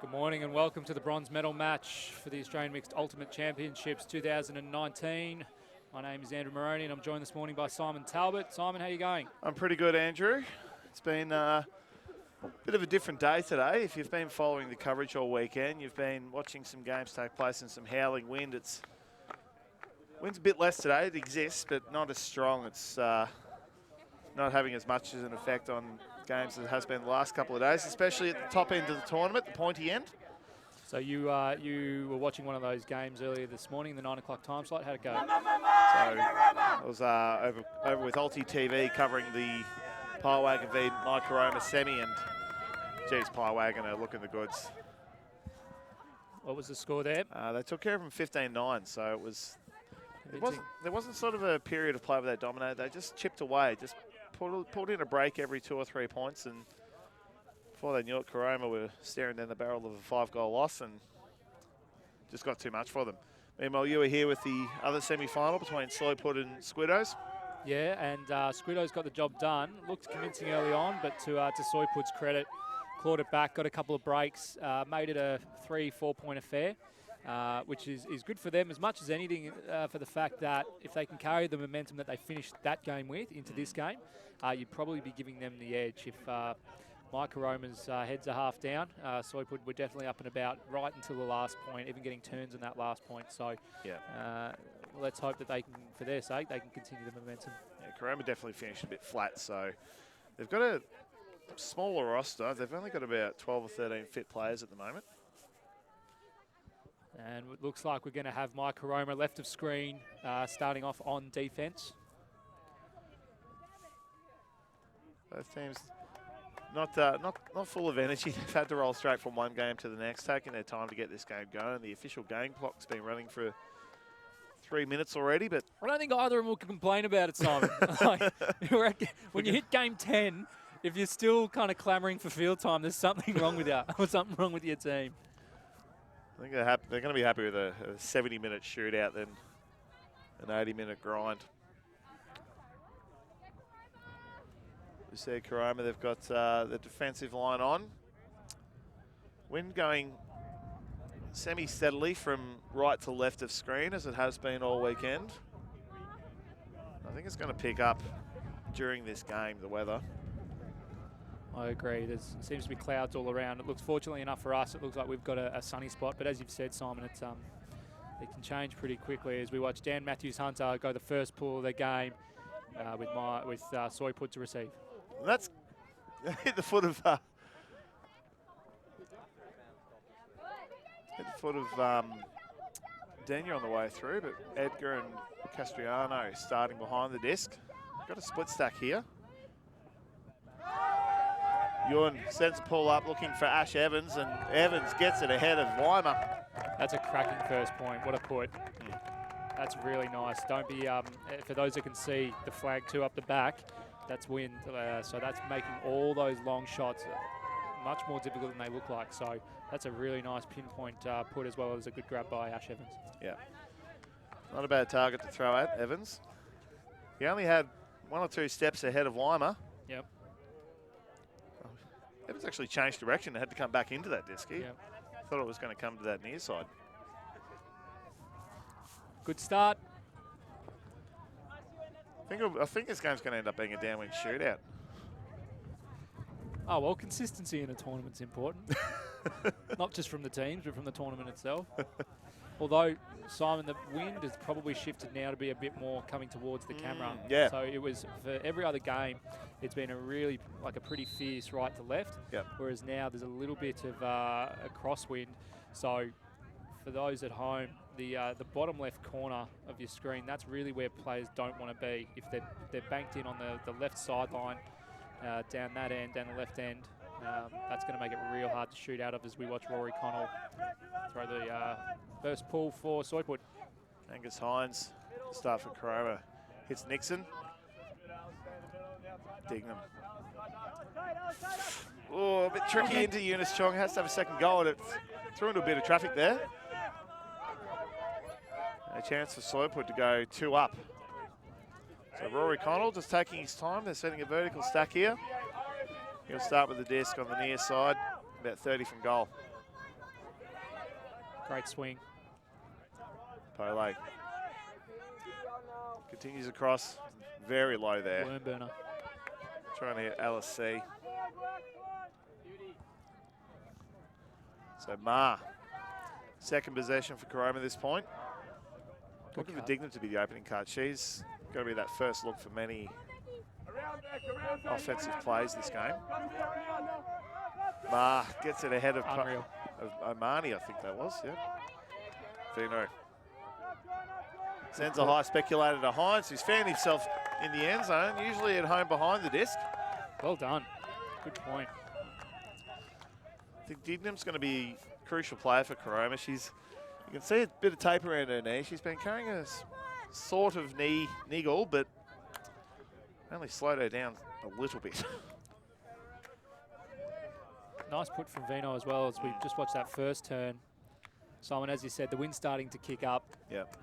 Good morning and welcome to the bronze medal match for the Australian Mixed Ultimate Championships 2019. My name is Andrew Moroney and I'm joined this morning by Simon Talbot. Simon, how are you going? I'm pretty good, Andrew. It's been a bit of a different day today. If you've been following the coverage all weekend, you've been watching some games take place in some howling wind. Wind's a bit less today. It exists, but not as strong. It's not having as much as an effect on games as it has been the last couple of days, especially at the top end of the tournament, the pointy end. So you were watching one of those games earlier this morning, the 9 o'clock time slot. How'd it go? So I was over with Alti TV covering the Piewagon v CAROMA semi, and geez, Piewagon are looking the goods. What was the score there? They took care of them 15-9, so there wasn't sort of a period of play where they dominated. They just chipped away, just pulled in a break every 2 or 3 points, and before they knew it, CAROMA were staring down the barrel of a 5-goal loss and just got too much for them. Meanwhile, you were here with the other semi-final between SOYPÜD and Squiddos. Yeah, and Squiddos got the job done. Looked convincing early on, but to SOYPÜD's credit, clawed it back, got a couple of breaks, made it a 3-4 point affair. Which is good for them as much as anything for the fact that if they can carry the momentum that they finished that game with into this game, you'd probably be giving them the edge. If CAROMA's heads are half down, SOYPÜD were definitely up and about right until the last point, even getting turns in that last point. So yeah. Let's hope that they can, for their sake, they can continue the momentum. Yeah, CAROMA definitely finished a bit flat, so they've got a smaller roster. They've only got about 12 or 13 fit players at the moment. And it looks like we're going to have CAROMA left of screen starting off on defence. Both teams not full of energy. They've had to roll straight from one game to the next, taking their time to get this game going. The official game clock's been running for 3 minutes already, but I don't think either of them will complain about it, Simon. When you hit game 10, if you're still kind of clamouring for field time, there's something wrong with you, or something wrong with your team. I think they're going to be happy with a 70-minute shootout than an 80-minute grind. You see CAROMA, they've got the defensive line on. Wind going semi-steadily from right to left of screen, as it has been all weekend. I think it's going to pick up during this game, the weather. I agree. There seems to be clouds all around. It looks, fortunately enough for us, it looks like we've got a sunny spot. But as you've said, Simon, it can change pretty quickly as we watch Dan Matthews-Hunter go the first pull of the game with SOYPÜD to receive. And that's hit the foot of Daniel on the way through, but Edgar and Castriano starting behind the disc. Got a split stack here. Ewan sends a pull up looking for Ash Evans, and Evans gets it ahead of Weimer. That's a cracking first point. What a put. That's really nice. Don't be, for those that can see the flag 2 up the back, that's wind. So that's making all those long shots much more difficult than they look like. So that's a really nice pinpoint put, as well as a good grab by Ash Evans. Yeah. Not a bad target to throw at, Evans. He only had 1 or 2 steps ahead of Weimer. Yep. Evans actually changed direction and had to come back into that disc. Thought it was going to come to that near side. Good start. I think this game's going to end up being a downwind shootout. Oh, well, consistency in a tournament's important. Not just from the teams, but from the tournament itself. Although, Simon, the wind has probably shifted now to be a bit more coming towards the camera. Yeah. So it was, for every other game, it's been a pretty fierce right to left. Yep. Whereas now there's a little bit of a crosswind. So for those at home, the bottom left corner of your screen, that's really where players don't want to be. If they're banked in on the left sideline, down that end, down the left end, that's going to make it real hard to shoot out of as we watch Rory Connell throw the first pull for SOYPÜD. Angus Hines, start for CAROMA, hits Nixon. Dignam. Oh, a bit tricky into Eunice Chong, has to have a second goal, and it threw into a bit of traffic there. A chance for SOYPÜD to go 2 up. So Rory Connell just taking his time. They're setting a vertical stack here. He'll start with the disc on the near side, about 30 from goal. Great swing. Pole continues across, very low there. Worm burner. Trying to hit LSC. So Ma, second possession for CAROMA at this point. Looking for Dignam to be the opening card. She's got to be that first look for many offensive plays this game. Ma gets it ahead of Omani, I think that was, yeah. Vino sends a high speculator to Hines, who's found himself in the end zone, usually at home behind the disc. Well done. Good point. I think Dignam's going to be a crucial player for CAROMA. You can see a bit of tape around her knee. She's been carrying a sort of knee niggle, but only slowed her down a little bit. Nice put from Vino as well as we just watched that first turn. Simon, as you said, the wind's starting to kick up. Yep.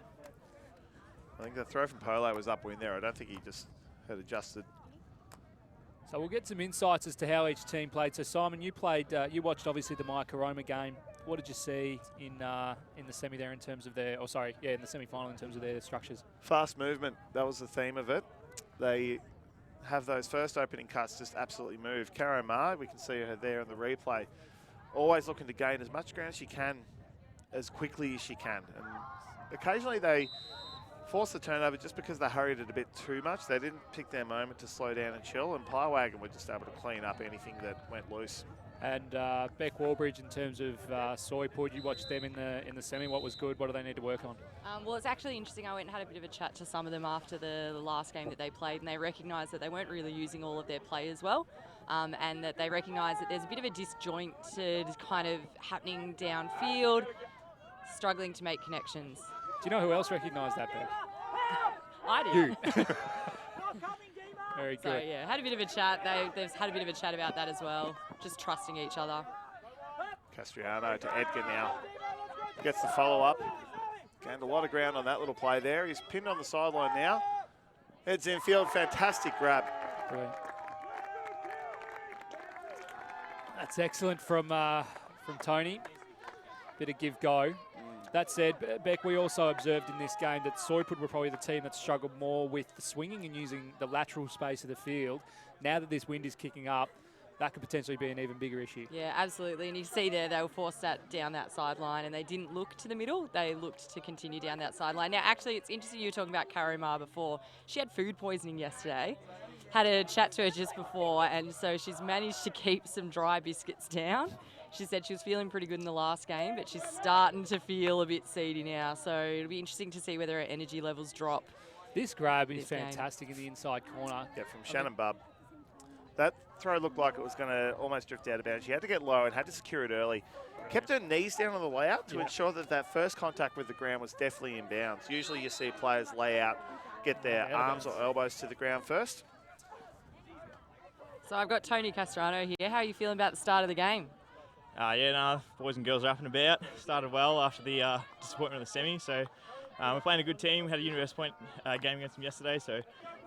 I think the throw from Polo was upwind there. I don't think he just had adjusted. So we'll get some insights as to how each team played. So Simon, you watched obviously the CAROMA game. What did you see in the semi there in terms of their, in the semi-final in terms of their structures? Fast movement, that was the theme of it. They have those first opening cuts just absolutely move. CAROMA, we can see her there in the replay, always looking to gain as much ground as she can, as quickly as she can. And occasionally they force the turnover just because they hurried it a bit too much. They didn't pick their moment to slow down and chill, and Piewagon were just able to clean up anything that went loose. And Beck Wallbridge, in terms of SOYPÜD, you watched them in the semi. What was good? What do they need to work on? Well, it's actually interesting. I went and had a bit of a chat to some of them after the last game that they played, and they recognised that they weren't really using all of their players well, and that they recognised that there's a bit of a disjointed kind of happening downfield, struggling to make connections. Do you know who else recognised that, Beck? I did. You. Very good. So yeah, had a bit of a chat. They've had a bit of a chat about that as well, just trusting each other. Castriano to Edgar now. Gets the follow-up. Gained a lot of ground on that little play there. He's pinned on the sideline now. Heads infield, fantastic grab. Brilliant. That's excellent from Tony. Bit of give-go. That said, Beck, we also observed in this game that SOYPÜD were probably the team that struggled more with the swinging and using the lateral space of the field. Now that this wind is kicking up, that could potentially be an even bigger issue. Yeah, absolutely. And you see there, they were forced down that sideline, and they didn't look to the middle. They looked to continue down that sideline. Now, actually, it's interesting you were talking about CAROMA before. She had food poisoning yesterday. Had a chat to her just before, and so she's managed to keep some dry biscuits down. She said she was feeling pretty good in the last game, but she's starting to feel a bit seedy now. So it'll be interesting to see whether her energy levels drop. This grab is fantastic in the inside corner. Yeah, from Shannon Bubb. That throw looked like it was going to almost drift out of bounds. She had to get low and had to secure it early. Kept her knees down on the layout to ensure that that first contact with the ground was definitely in bounds. Usually you see players lay out, get their arms or elbows to the ground first. So I've got Tony Castrano here. How are you feeling about the start of the game? Boys and girls are up and about. Started well after the disappointment of the semi, so we're playing a good team. Had a Universe Point game against them yesterday, so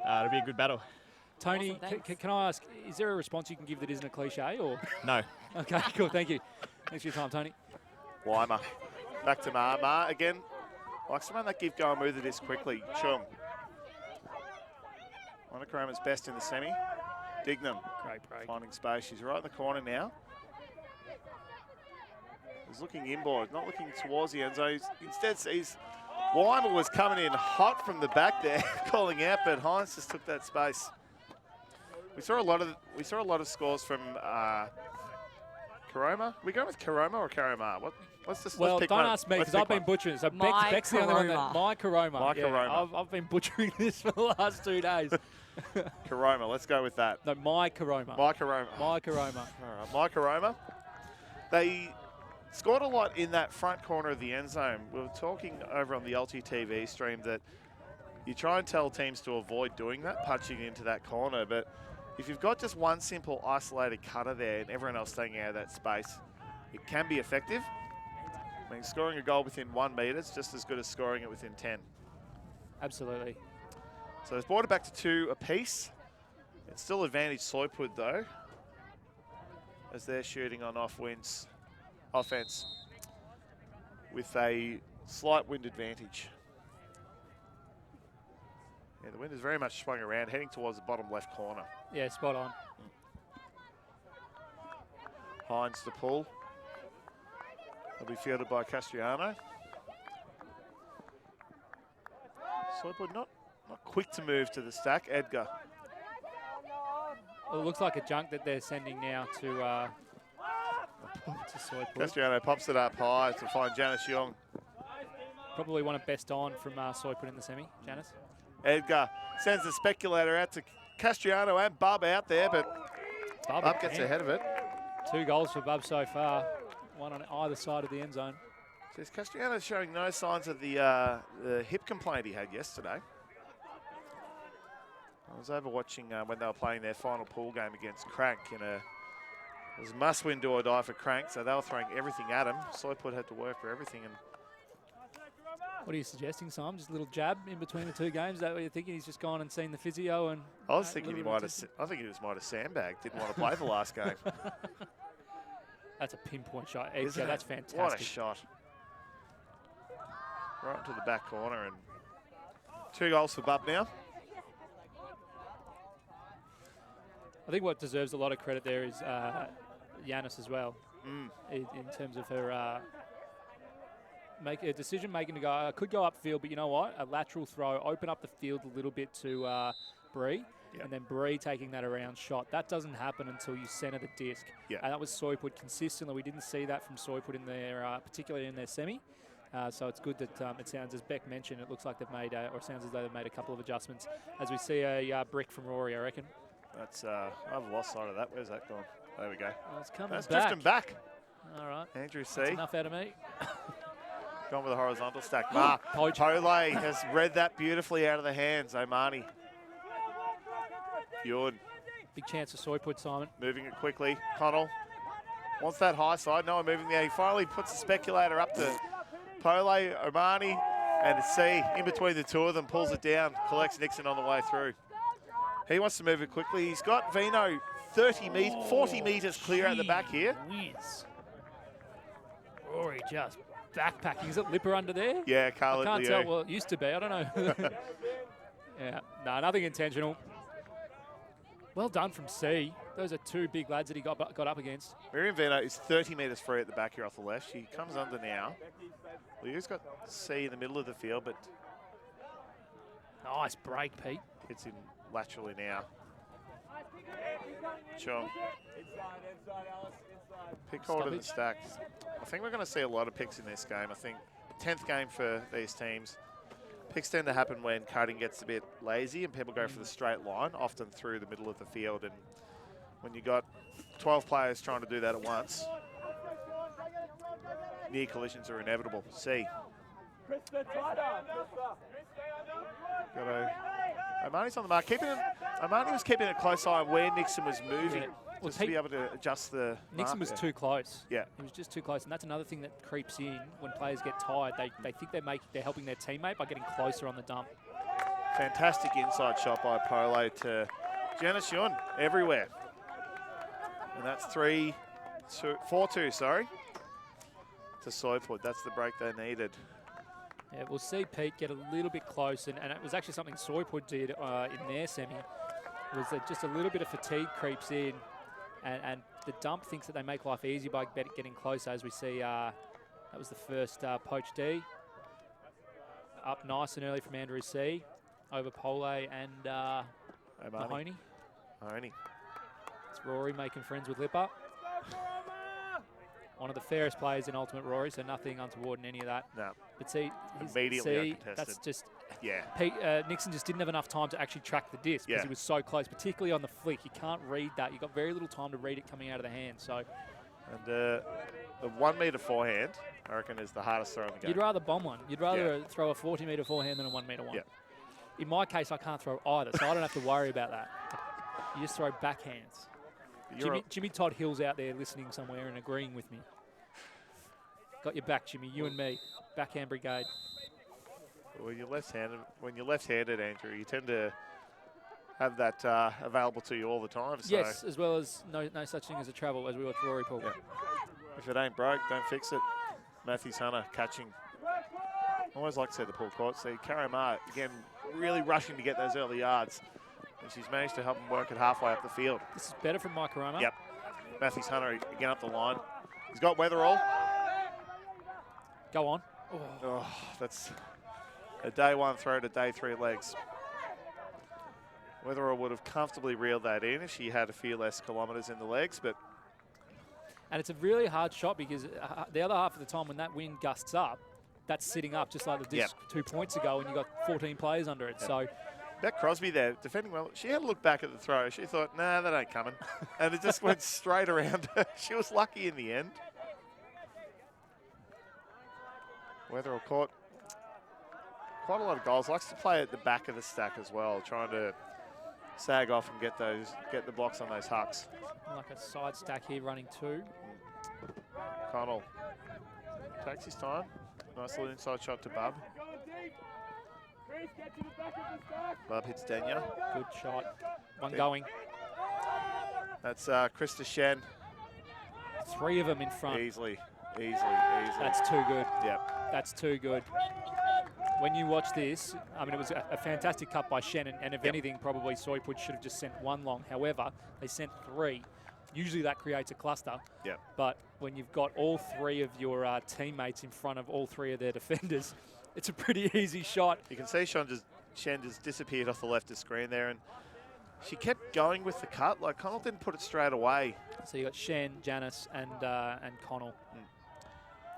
it'll be a good battle. Tony, Awesome, can I ask, is there a response you can give that isn't a cliche, or? No. Okay, cool, thank you. Thanks for your time, Tony. Weimer, back to Ma. Ma again, likes to run that give, go and move the disc quickly. Chung. One of CAROMA's best in the semi. Dignam, Great break. finding space. She's right in the corner now. He's looking inboard, not looking towards the end zone. Instead sees Weimer was coming in hot from the back there, calling out, but Hines just took that space. We saw a lot of scores from CAROMA. We going with CAROMA or CAROMA? What's this? Well, don't ask me because I've been butchering it. So Beck's the only one that CAROMA. CAROMA. I've been butchering this for the last 2 days. CAROMA, let's go with that. No, CAROMA. CAROMA. CAROMA. All right, CAROMA. They scored a lot in that front corner of the end zone. We were talking over on the Ulti TV stream that you try and tell teams to avoid doing that, punching into that corner, but if you've got just one simple isolated cutter there and everyone else staying out of that space, it can be effective. I mean, scoring a goal within 1 metre is just as good as scoring it within 10. Absolutely. So it's brought it back to 2 apiece. It's still advantage SOYPÜD though, as they're shooting on offense. with a slight wind advantage. Yeah, the wind is very much swung around, heading towards the bottom left corner. Yeah, spot on. Hines to pull. Will be fielded by Castellano. SOYPÜD not quick to move to the stack. Edgar. Well, it looks like a junk that they're sending now to SOYPÜD. Castellano pops it up high to find Janice Young. Probably one of best on from SOYPÜD in the semi, Janice. Edgar sends the speculator out to Castellano and Bub out there, but Bub gets ahead of it. 2 goals for Bub so far, one on either side of the end zone. Says Castellano showing no signs of the hip complaint he had yesterday. I was over watching when they were playing their final pool game against Crank it was must-win do or die for Crank, so they were throwing everything at him. SOYPÜD had to work for everything. And what are you suggesting, Simon? Just a little jab in between the 2 games? Is that what you're thinking? He's just gone and seen the physio and... I was thinking he might have sandbagged, didn't want to play the last game. That's a pinpoint shot. Edgar, that's fantastic. What a shot. Right to the back corner, and 2 goals for Bub now. I think what deserves a lot of credit there is Yanis as well, in terms of her make a decision making to go. Could go upfield, but you know what? A lateral throw, open up the field a little bit to Bree, and then Bree taking that around shot. That doesn't happen until you centre the disc. And that was SOYPÜD consistently. We didn't see that from SOYPÜD in their, particularly in their semi. So it's good that it sounds, as Beck mentioned, it looks like they've made, or sounds as though they've made a couple of adjustments. As we see a brick from Rory, I reckon. That's, I've lost sight of that. Where's that gone? There we go. Well, it's coming That's back. drifting back. All right. Andrew C. That's enough out of me. Gone with a horizontal stack. Pole has read that beautifully out of the hands. Omani. Fjord. Big chance for SOYPÜD, Simon. Moving it quickly. Connell wants that high side. No one moving there. He finally puts the speculator up to Pole, Omani, and C. In between the 2 of them, pulls it down, collects Nixon on the way through. He wants to move it quickly. He's got Vino 40 metres clear at the back here. Rory just backpacking. Is it Lipper under there? Yeah, Carl. I can't tell. Well, it used to be. I don't know. Yeah, no, nothing intentional. Well done from C. Those are 2 big lads that he got up against. Miriam Vino is 30 metres free at the back here off the left. She comes under now. Leo's got C in the middle of the field, but nice break, Pete. It's in laterally now. Chong. Pick hold of the stack. I think we're going to see a lot of picks in this game. I think 10th game for these teams. Picks tend to happen when cutting gets a bit lazy and people go for the straight line, often through the middle of the field. And when you got 12 players trying to do that at once, near collisions are inevitable. C. Omani's on the mark. Omani was keeping a close eye on where Nixon was moving, just to be able to adjust the Nixon was too close. Yeah. He was just too close, and that's another thing that creeps in when players get tired. They think they're helping their teammate by getting closer on the dump. Fantastic inside shot by Polo to Janice Yun everywhere. And that's 4-2, sorry, to SOYPÜD. That's the break they needed. Yeah, we'll see Pete get a little bit close, and it was actually something SOYPÜD did in their semi, was that just a little bit of fatigue creeps in, and the dump thinks that they make life easy by getting closer, as we see that was the first poach D. Up nice and early from Andrew C. Over Pole and Mahoney. It's Rory making friends with Lipper. One of the fairest players in Ultimate Rory, so nothing untoward in any of that. No. But see, immediately uncontested. That's just, yeah. Pete, Nixon just didn't have enough time to actually track the disc because he was so close, particularly on the flick. You can't read that. You've got very little time to read it coming out of the hand. So, and the 1 metre forehand, I reckon, is the hardest throw in the game. You'd rather bomb one. You'd rather throw a 40 metre forehand than a 1 metre one. Yeah. In my case, I can't throw either, so I don't have to worry about that. You just throw backhands. Jimmy Todd Hill's out there listening somewhere and agreeing with me. Got your back, Jimmy. You and me. Backhand brigade. When you're left-handed, Andrew, you tend to have that available to you all the time. So. Yes, as well as no such thing as a travel, as we watch Rory pull. Yeah. If it ain't broke, don't fix it. Matthews Hunter catching. I always like to see the pull court. See CAROMA, again, really rushing to get those early yards. And she's managed to help him work it halfway up the field. This is better from Mike CAROMA. Yep. Matthews Hunter again up the line. He's got Weatherall. Go on. Oh, that's a day one throw to day three legs. Weatherall would have comfortably reeled that in if she had a few less kilometres in the legs, but. And it's a really hard shot because the other half of the time when that wind gusts up, that's sitting up just like the disc 2 points ago and you got 14 players under it. So Beck Crosby there, defending well. She had to look back at the throw. She thought, nah, that ain't coming. And it just went straight around her. She was lucky in the end. Weatherall caught quite a lot of goals. Likes to play at the back of the stack as well, trying to sag off and get the blocks on those hucks. like a side stack here running 2. Connell takes his time. Nice little inside shot to Bub. Bub hits Denya. Good shot. One going. That's Krista Shen. 3 of them in front. Easily. That's too good. Yep. That's too good. When you watch this, I mean, it was a fantastic cut by Shen, and if anything, probably SOYPÜD should have just sent 1 long. However, they sent 3. Usually that creates a cluster. Yep. But when you've got all 3 of your teammates in front of all 3 of their defenders, it's a pretty easy shot. You can see Shen just disappeared off the left of screen there, and she kept going with the cut. Like, Connell didn't put it straight away. So you got Shen, Janice, and Connell,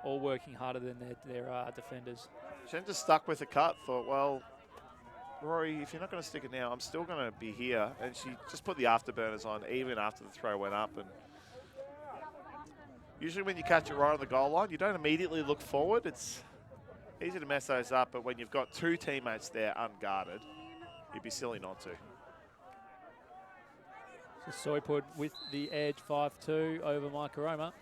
all working harder than their defenders. Shen just stuck with the cut, thought, well, Rory, if you're not going to stick it now, I'm still going to be here. And she just put the afterburners on even after the throw went up. And usually when you catch it right on the goal line, you don't immediately look forward. It's easy to mess those up, but when you've got 2 teammates there unguarded, you'd be silly not to. So SOYPÜD with the edge 5-2 over Mike CAROMA.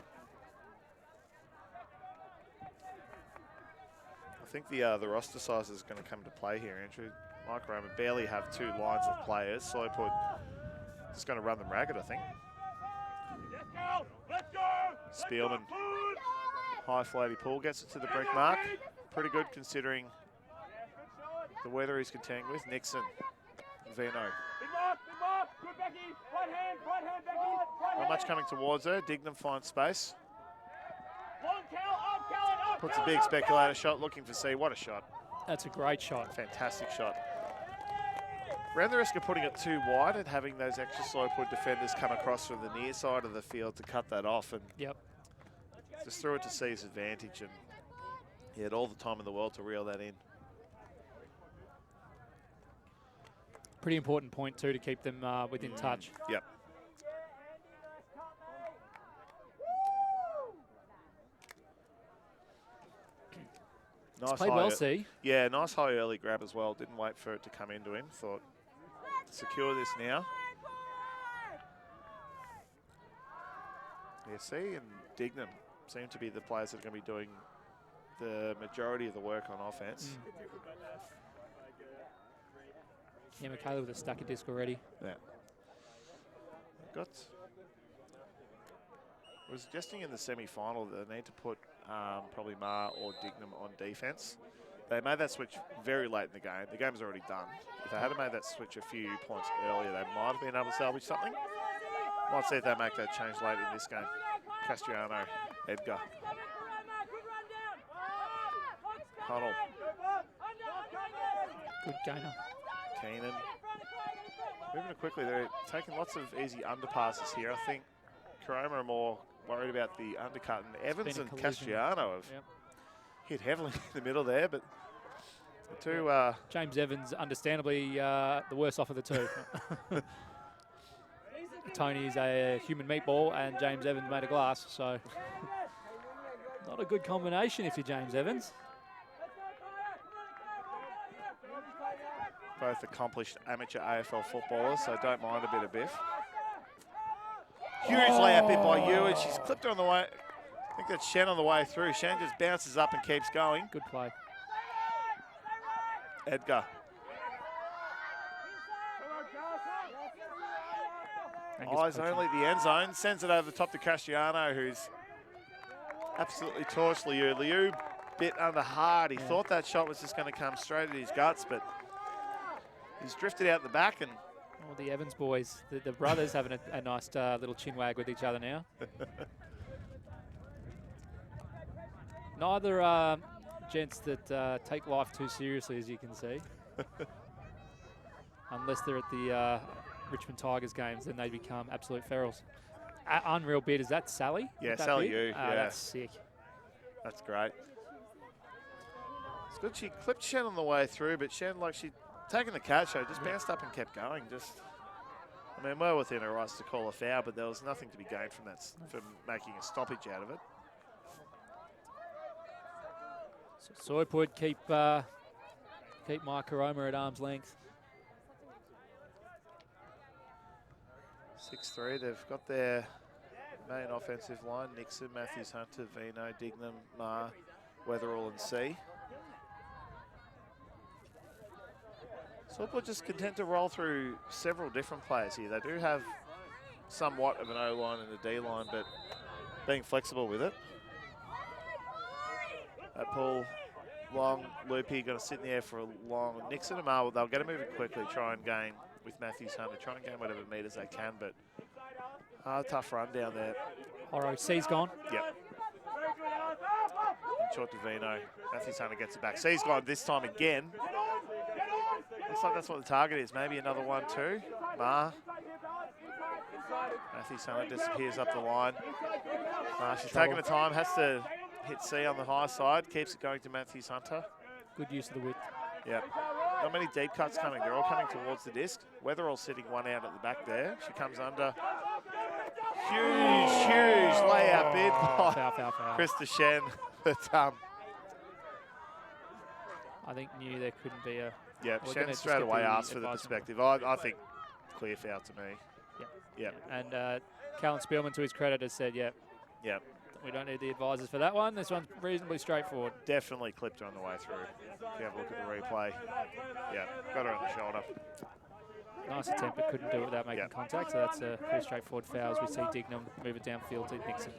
I think the roster size is going to come to play here, Andrew. Mike CAROMA barely have 2 lines of players. SOYPÜD just going to run them ragged, I think. Spielman, high floaty pool, gets it to the brick mark. Pretty good considering the weather he's contending with. Nixon, Vino. Not much coming towards her. Dignam finds space. Puts a big speculator shot, looking for C. What a shot. That's a great shot. Fantastic shot. Ran the risk of putting it too wide and having those extra SOYPÜD defenders come across from the near side of the field to cut that off, and just threw it to C's advantage, and he had all the time in the world to reel that in. Pretty important point too to keep them within touch. Yep. Nice played well, C. Yeah, nice high early grab as well. Didn't wait for it to come into him. Thought, secure this now. Yeah, C and Dignam seem to be the players that are going to be doing the majority of the work on offense. Yeah, Michaela with a stack of disc already. Yeah. Was suggesting in the semi-final that they need to put probably Ma or Dignam on defense. They made that switch very late in the game. The game was already done. If they had made that switch a few points earlier, they might have been able to salvage something. Might see if they make that change late in this game. Castellano, Edgar. Connell. Good gainer. Keenan. Moving it quickly, they're taking lots of easy underpasses here. I think CAROMA are more worried about the undercut, and Evans and Castellano have hit heavily in the middle there, but the two... James Evans, understandably, the worst off of the 2. Tony's a human meatball, and James Evans made of glass, so not a good combination if you're James Evans. Both accomplished amateur AFL footballers, so don't mind a bit of biff. Huge layup in by you, and she's clipped her on the way. I think that's Shen on the way through. Shen just bounces up and keeps going. Good play. Edgar. Eyes only the end zone. Sends it over the top to Castellano, who's absolutely torched Liu. Liu bit under hard. He thought that shot was just going to come straight at his guts, but he's drifted out the back. And all the Evans boys, the brothers having a nice little chin wag with each other now. Neither gents that take life too seriously, as you can see. Unless they're at the Richmond Tigers games, then they become absolute ferals. Unreal bid. Is that Sally? Yeah, Sally Yu. Yeah. That's sick. That's great. It's good. She clipped Shen on the way through, but Shen, like, she'd taken the catch, so just bounced up and kept going. I mean, well within her rights to call a foul, but there was nothing to be gained from that, from making a stoppage out of it. So SOYPÜD keep my CAROMA at arm's length. 6-3, they've got their main offensive line: Nixon, Matthews, Hunter, Vino, Dignam, Ma, Weatherall and C. SOYPÜD just content to roll through several different players here. They do have somewhat of an O-line and a D-line, but being flexible with it. That pull, long, loopy, going to sit in the air for a long. Nixon and Ma, they'll get him moving quickly, try and gain with Matthews Hunter, try and gain whatever meters they can, but tough run down there. Horo, C's gone. Yep. And short to Vino. Matthews Hunter gets it back. C's gone this time again. Looks like that's what the target is. Maybe another one too. Ma. Matthews Hunter disappears up the line. She's taking the time, has to hit C on the high side, keeps it going to Matthews Hunter. Good use of the width. Yep. Not many deep cuts coming. They're all coming towards the disc. Weatherall sitting one out at the back there. She comes under. Huge layout bid by Foul. Krista Shen. But, I think knew there couldn't be a... yeah, Shen straight away asked for the perspective. I think clear foul to me. Yep. And Callan Spielman, to his credit, has said, yep, we don't need the advisors for that one. This one's reasonably straightforward. Definitely clipped her on the way through. If you have a look at the replay. Yeah, got her on the shoulder. Nice attempt, but couldn't do it without making contact. So that's a pretty straightforward foul as we see Dignam move it downfield to Nixon.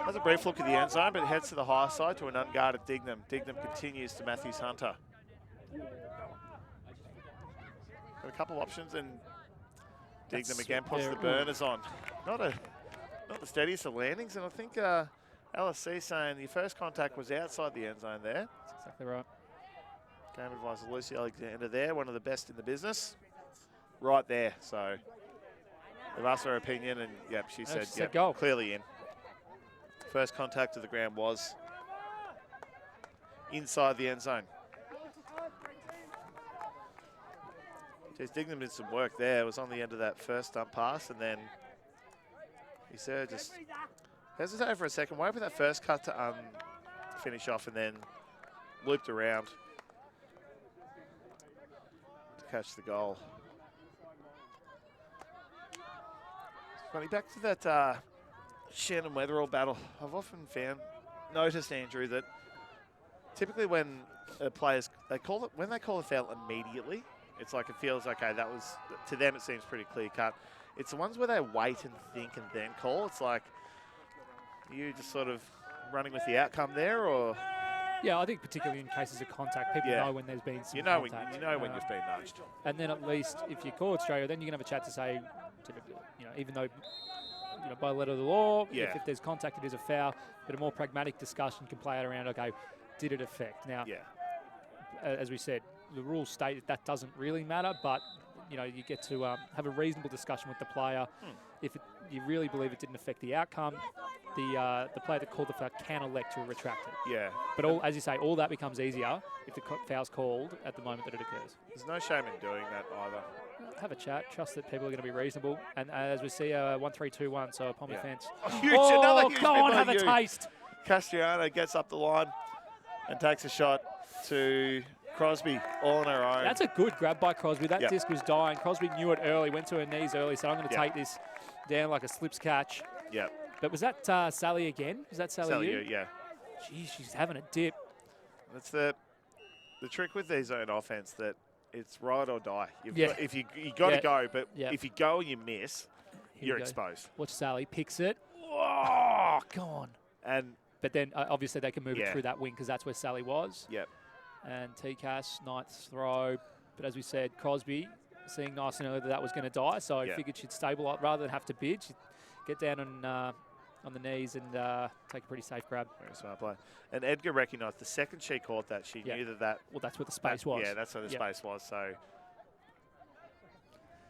Has a brief look at the end zone, but heads to the high side to an unguarded Dignam. Dignam continues to Matthews Hunter. Got a couple options, and Dignam again puts the burners on. Not the steadiest of landings, and I think LSC saying the first contact was outside the end zone there. That's exactly right. Game advisor Lucy Alexander there, one of the best in the business. Right there, so they've asked her opinion, and yep, she said go. Clearly in. First contact to the ground was inside the end zone. Geez, Dignam did some work there. It was on the end of that first dump pass, and then he said just hesitated for a second, waited for that first cut to finish off, and then looped around to catch the goal. Funny, back to that Shen and Weatherall battle. I've often noticed, Andrew, that typically when players, when they call a foul immediately, it's like it feels okay, that was, to them it seems pretty clear cut. It's the ones where they wait and think and then call. It's like, you just sort of running with the outcome there, or? Yeah, I think particularly in cases of contact, people know when there's been some contact. You know when you've been nudged. And then at least if you call it straight, then you can have a chat to say, even though, by letter of the law, if there's contact, it is a foul. But a more pragmatic discussion can play out around, okay, did it affect? Now, as we said, the rules state that doesn't really matter, but you get to have a reasonable discussion with the player. If you really believe it didn't affect the outcome, the player that called the foul can elect to retract it. Yeah. But as you say, all that becomes easier if the foul's called at the moment that it occurs. There's no shame in doing that either. Have a chat, trust that people are going to be reasonable. And as we see, 1-3-2-1, so upon fence. Another huge go on, have a taste. Castellano gets up the line and takes a shot to Crosby, all on her own. That's a good grab by Crosby. That disc was dying. Crosby knew it early, went to her knees early, so I'm going to take this down like a slips catch. Yep. But was that Sally again? Was that Sally? Yeah. Geez, she's having a dip. That's the trick with their zone offense, that it's ride or die. You got to go, but if you go and you miss, you're exposed. Watch Sally picks it. Oh, go on. And But then obviously they can move it Yeah. through that wing because that's where Sally was. yep. And T-Cass, ninth throw. But as we said, Crosby seeing nice and early that was going to die, so I Yeah. figured she'd stabilise rather than have to bid. She'd get down on the knees and take a pretty safe grab. Very smart play. And Edgar recognised the second she caught that, she Yeah. knew that Well, that's what the space was. Yeah, that's where the Yep. space was. So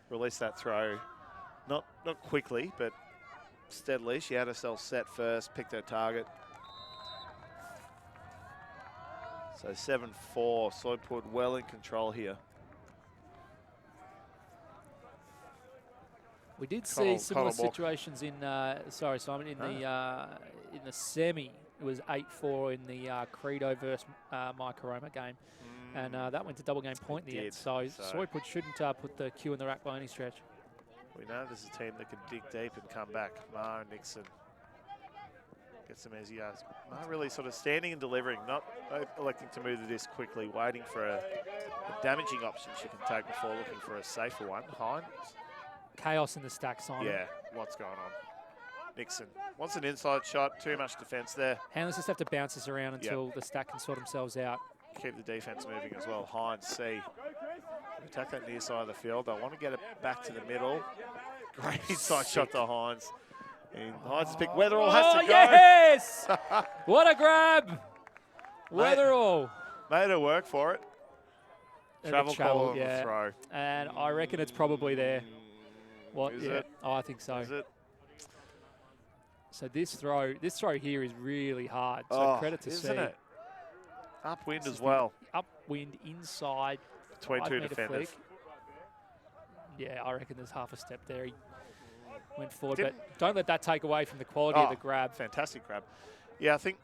release that throw, not quickly, but steadily. She had herself set first, picked her target. So 7-4, SOYPÜD well in control here. We did Connell- see similar Connell walk. situations in, sorry, Simon, in the semi. It was 8-4 in the Credo versus my CAROMA game. And that went to double game point in the end. did, So so- SOYPÜD shouldn't put the Q in the rack by any stretch. We know this is a team that can dig deep and come back. Ma Nixon gets some easy yards. Ma really sort of standing and delivering, not electing to move the disc quickly, waiting for a damaging option she can take before looking for a safer one. Hines. Chaos in the stack, Simon. Yeah, what's going on? Nixon wants an inside shot, too much defence there. Handlers just have to bounce this around until the stack can sort themselves out. Keep the defence moving as well. Hines, C. Attack that near side of the field. I want to get it back to the middle. Great inside shot to Hines. And Hines has picked Weatherall, has to go. Yes! What a grab! Weatherall. Made her work for it. And Travel it call travelled, on the yeah. throw. And I reckon it's probably there. What? Is Yeah. it? Oh, I think so. Is it? So this throw here is really hard. So Oh, credit to C. isn't it? Upwind This as is well. the upwind inside. Between 5 two metre defenders. flick. Yeah, I reckon there's half a step there. He went forward, Didn't- but don't let that take away from the quality of the grab. Fantastic grab. Yeah, I think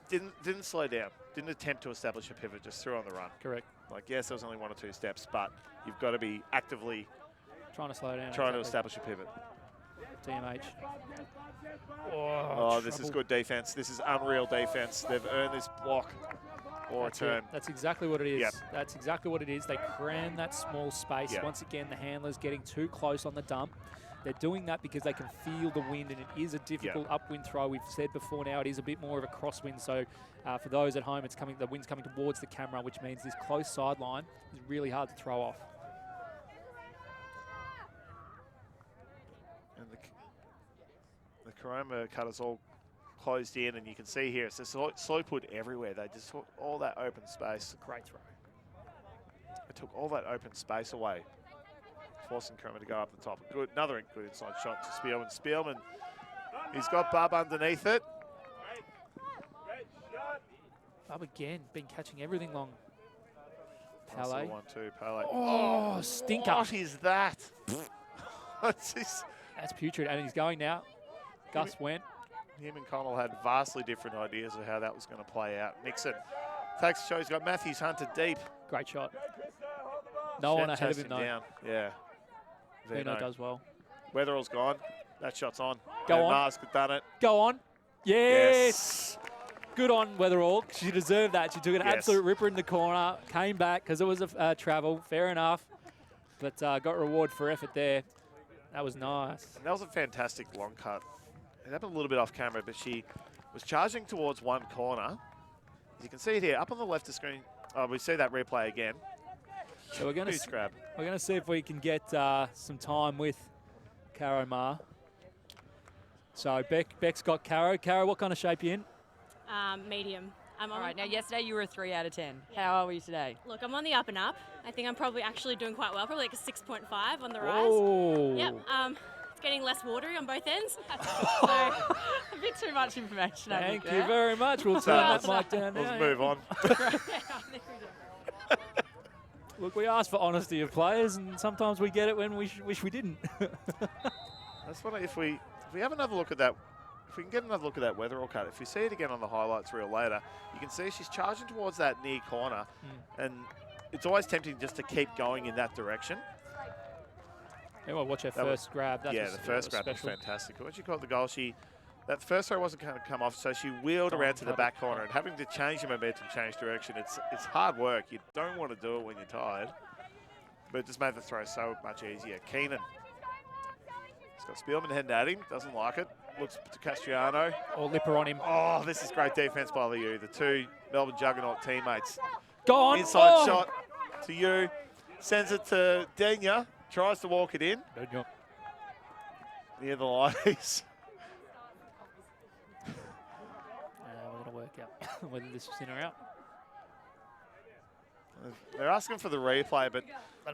didn't slow down. Didn't attempt to establish a pivot, just threw on the run. Correct. Like, yes, there was only 1 or 2 steps, but you've got to be actively Trying to slow down. trying to exactly. establish a pivot. TMH. Oh, this is good defense. This is unreal defense. They've earned this block or That's a turn. it. That's exactly what it is. Yep. That's exactly what it is. They cram that small space. Yep. Once again, the handler's getting too close on the dump. They're doing that because they can feel the wind, and it is a difficult upwind throw. We've said before now it is a bit more of a crosswind. So for those at home, the wind's coming towards the camera, which means this close sideline is really hard to throw off. And the CAROMA cutters all closed in, and you can see here, it's just SOYPÜD everywhere. They just took all that open space. Great throw. They took all that open space away, forcing CAROMA to go up the top. Another good inside shot to Spielman. Spielman, he's got Bub underneath it. Up again, been catching everything long. Nice Palais. little 1-2, Palais. Oh, stinker. What is that? It's just, That's putrid, and he's going now. Gus went. him and Connell had vastly different ideas of how that was going to play out. Nixon takes the shot. He's got Matthews Hunter deep. Great shot. No one ahead of Chased him, though. down. Yeah. Vino does well. Weatherall's gone. That shot's on. Go and on. Mars could done it. Go on. Yes. Good on Weatherall. She deserved that. She took an absolute ripper in the corner, came back because it was a travel. Fair enough. But got reward for effort there. That was nice. And that was a fantastic long cut. It happened a little bit off camera, but she was charging towards one corner. As you can see it here, up on the left of the screen. Oh, we see that replay again. So we're going Huge grab. to see if we can get some time with CAROMA. So Beck's got Caro. Caro, what kind of shape you in? Medium. I'm All on, right, now yesterday you were a 3 out of 10. How are we today? Look, I'm on the up and up. I think I'm probably actually doing quite well, probably like a 6.5 on the rise. Oh. Yep. It's getting less watery on both ends. So, a bit too much information. I Thank think, you there. very much. We'll turn that mic down now. Let's move on. Look, we ask for honesty of players, and sometimes we get it when we wish we didn't. That's what if we have another look at that. If we can get another look at that Weatherall cut, if you see it again on the highlights reel later, you can see she's charging towards that near corner, and it's always tempting just to keep going in that direction. Anyway, watch her That first grab. That Yeah, was, the first grab was special. fantastic. What you call the goal? That first throw wasn't going to come off, so she wheeled around to the back corner, and having to change the momentum, change direction, it's hard work. You don't want to do it when you're tired, but it just made the throw so much easier. Keenan. He's got Spielman heading at him, doesn't like it. looks to Castriano. Or Lipper on him. Oh, this is great defense by Liu. The two Melbourne Juggernaut teammates. Go on. Inside shot to you. Sends it to Denya. Tries to walk it in. Near the lines. We're going to work out whether this is in or out. They're asking for the replay, but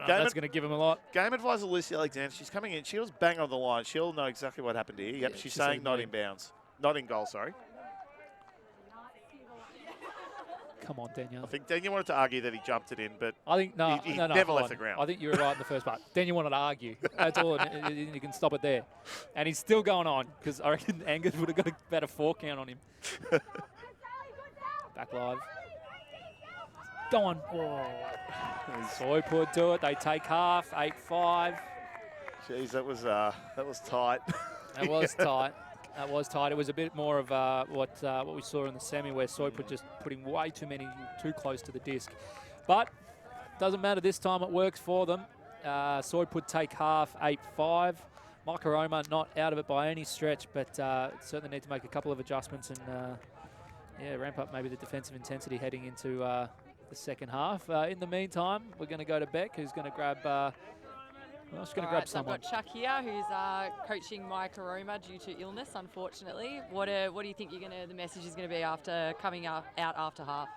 That's going to give him a lot. game advisor Lucy Alexander, she's coming in. She'll bang on the line. She'll know exactly what happened here. Yep, she's saying not in bounds. Not in goal, sorry. Come on, Daniel. I think Daniel wanted to argue that he jumped it in, but I think he no, never hold left on. the ground. I think you were right in the first part. Daniel wanted to argue. That's all. You can stop it there. And he's still going on because I reckon Angus would have got about a 4 count on him. Back live. Go on. Oh. SOYPÜD do it. They take half. 8-5. Jeez, that was tight. That was tight. That was tight. It was a bit more of what we saw in the semi where SOYPÜD just putting way too close to the disc. But doesn't matter this time. It works for them. SOYPÜD take half, 8-5. CAROMA not out of it by any stretch, but certainly need to make a couple of adjustments and ramp up maybe the defensive intensity heading into the second half. In the meantime, we're going to go to Beck, who's going to grab. She's going to grab someone. So I've got Chuck here, who's coaching CAROMA due to illness, unfortunately. What do you think the message is going to be after coming out after half?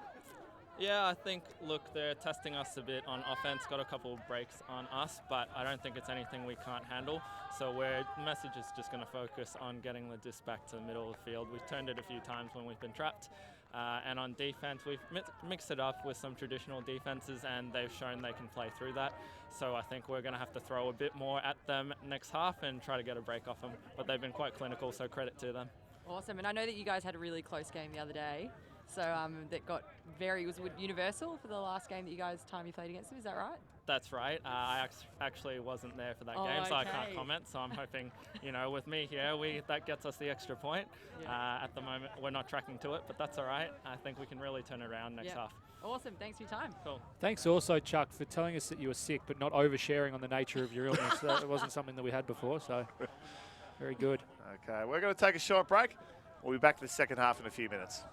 Yeah, I think, look, they're testing us a bit on offense, got a couple of breaks on us, but I don't think it's anything we can't handle. So the message is just going to focus on getting the disc back to the middle of the field. We've turned it a few times when we've been trapped. And on defense, we've mixed it up with some traditional defenses, and they've shown they can play through that. So I think we're going to have to throw a bit more at them next half and try to get a break off them. But they've been quite clinical, so credit to them. Awesome. And I know that you guys had a really close game the other day. So that got was universal for the last game that you played against them. Is that right? That's right. I actually wasn't there for that game, so I can't comment. So I'm hoping, with me here, that gets us the extra point. Yeah. At the moment, we're not tracking to it, but that's all right. I think we can really turn it around next half. Awesome. Thanks for your time. Cool. Thanks also, Chuck, for telling us that you were sick, but not oversharing on the nature of your illness. That wasn't something that we had before, so very good. Okay, we're going to take a short break. We'll be back to the second half in a few minutes.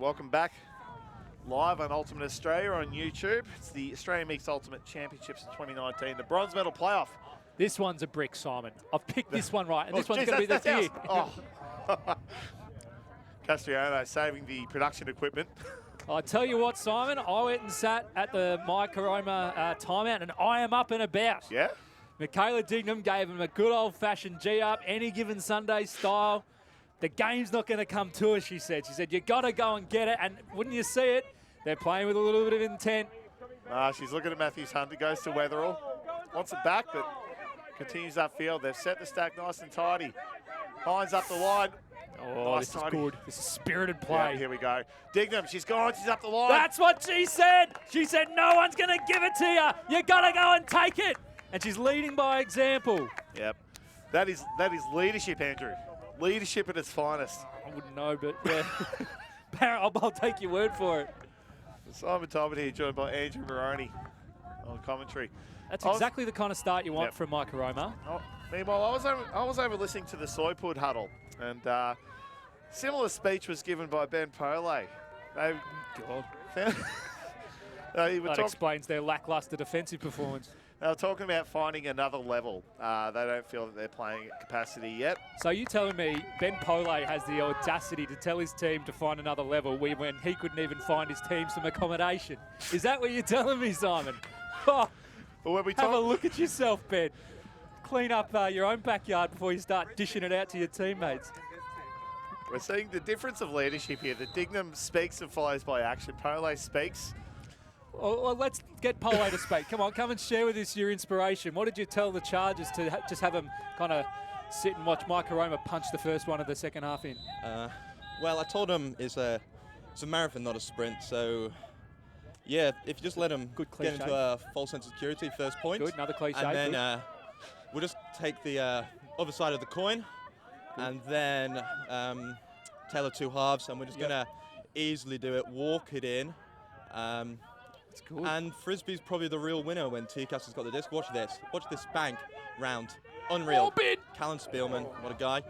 welcome back live on Ultimate Australia on YouTube. It's the Australian Mixed Ultimate Championships of 2019, the bronze medal playoff. This one's a brick, Simon. I've picked this one right, and this one's going to be the year. Oh. Castriano saving the production equipment. I tell you what, Simon, I went and sat at the CAROMA timeout, and I am up and about. Yeah? Michaela Dignam gave him a good old-fashioned G-up, any given Sunday style. The game's not going to come to us, she said. She said, you got to go and get it, and wouldn't you see it? They're playing with a little bit of intent. She's looking at Matthews Hunter, goes to Weatherall. Wants it back, but continues upfield. They've set the stack nice and tidy. Hines up the line. Oh, nice, this is tidy. good. This is spirited play. Yeah, here we go. Dignam, she's gone. She's up the line. That's what she said. She said, no one's going to give it to you. You got to go and take it. And she's leading by example. Yep. That is leadership, Andrew. Leadership at its finest. I wouldn't know, but yeah. Barrett, I'll take your word for it. Simon Talbot here, joined by Andrew Moroney on commentary. That's exactly the kind of start you want from Mike CAROMA. Meanwhile, I was over listening to the SOYPÜD huddle, and similar speech was given by Ben Pole. God. That explains their lackluster defensive performance. They were talking about finding another level. They don't feel that they're playing at capacity yet. So you telling me Ben Pole has the audacity to tell his team to find another level when he couldn't even find his team some accommodation? Is that what you're telling me, Simon? Oh, well, when we have a look at yourself, Ben. Clean up your own backyard before you start dishing it out to your teammates. We're seeing the difference of leadership here. The Dignam speaks and follows by action. Pole speaks. Well, let's get Pole to speak. Come on, come and share with us your inspiration. What did you tell the Chargers to just have them kind of sit and watch Mike CAROMA punch the first one of the second half in? Well, I told them it's a marathon, not a sprint. So, yeah, if you just let them get into a false sense of security, first point. Good, another cliche. And then we'll just take the other side of the coin and then tailor two halves. And we're just going to easily do it, walk it in. It's good. And Frisbee's probably the real winner when TCAS has got the disc. Watch this. Watch this bank round. Unreal. Callan Spielman, what a guy.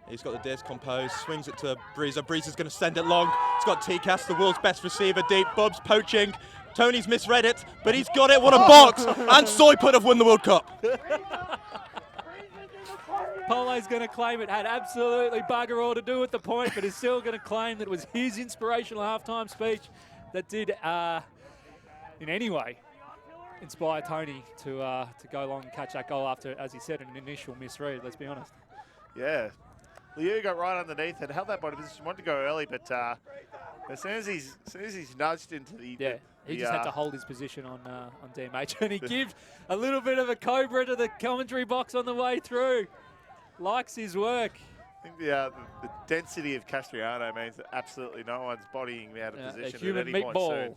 He's got the disc composed, swings it to Breezer. Breezer's going to send it long. He's got TCAS, the world's best receiver, deep. Bub's poaching. Tony's misread it, but he's got it. What a box. And SOYPÜD have won the World Cup. Pole's going to claim it had absolutely bugger all to do with the point, but he's still going to claim that it was his inspirational halftime speech that did, in any way, inspire Tony to go along and catch that goal after, as he said, an initial misread, let's be honest. Yeah. Liu got right underneath it, held that body position, wanted to go early, but as soon as he's nudged into the... Yeah, he just had to hold his position on DMH, and he gives a little bit of a cobra to the commentary box on the way through. Likes his work. I think the density of Castriano means that absolutely no one's bodying him out of position a human at any point meatball. soon.